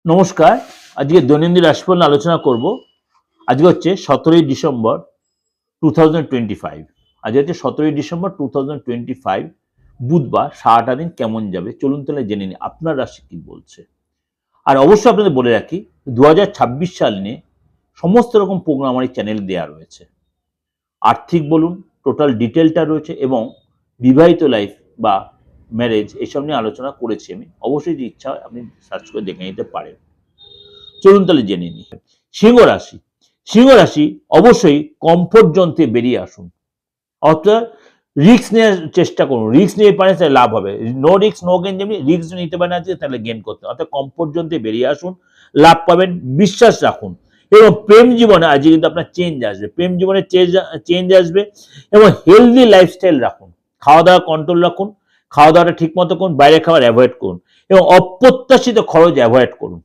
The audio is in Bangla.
নমস্কার। আজকে দৈনন্দিন রাশিফল নিয়ে আলোচনা করব। আজকে হচ্ছে 17ই ডিসেম্বর 2025। আজকে হচ্ছে 17ই ডিসেম্বর 2025 বুধবার। সারাটা দিন কেমন যাবে চলুন তাহলে জেনে নিই আপনার রাশি কি বলছে। আর অবশ্যই আপনাদের বলে রাখি 2026 সাল নিয়ে সমস্ত রকম প্রোগ্রাম আমার এই চ্যানেল দেওয়া রয়েছে। আর্থিক বলুন, টোটাল ডিটেলটা রয়েছে এবং বিবাহিত লাইফ বা ম্যারেজ এসব নিয়ে আলোচনা করেছি আমি। অবশ্যই যদি ইচ্ছা হয় আপনি সার্চ করে দেখে নিতে পারেন। চলুন তাহলে জেনে নিই। সিংহ রাশি। সিংহ রাশি অবশ্যই কমফোর্ট জোন থেকে বেরিয়ে আসুন, অর্থাৎ রিস্ক নেওয়ার চেষ্টা করুন। রিস্ক নিয়ে পারেন তাহলে লাভ হবে। নো রিস্ক নো গেন, যেমনি রিস্ক নিতে পারেন আছে তাহলে গেন করতে, অর্থাৎ কমফোর্ট জোন থেকে বেরিয়ে আসুন, লাভ পাবেন, বিশ্বাস রাখুন। এবং প্রেম জীবনে আজকে কিন্তু আপনার চেঞ্জ আসবে, প্রেম জীবনে চেঞ্জ আসবে এবং হেলদি লাইফস্টাইল রাখুন, খাওয়া দাওয়া কন্ট্রোল রাখুন, খাওয়া দাওয়াটা ঠিক মতো করুন, বাইরে খাবার অ্যাভয়েড করুন এবং অপ্রত্যাশিত খরচ অ্যাভয়েড করুন।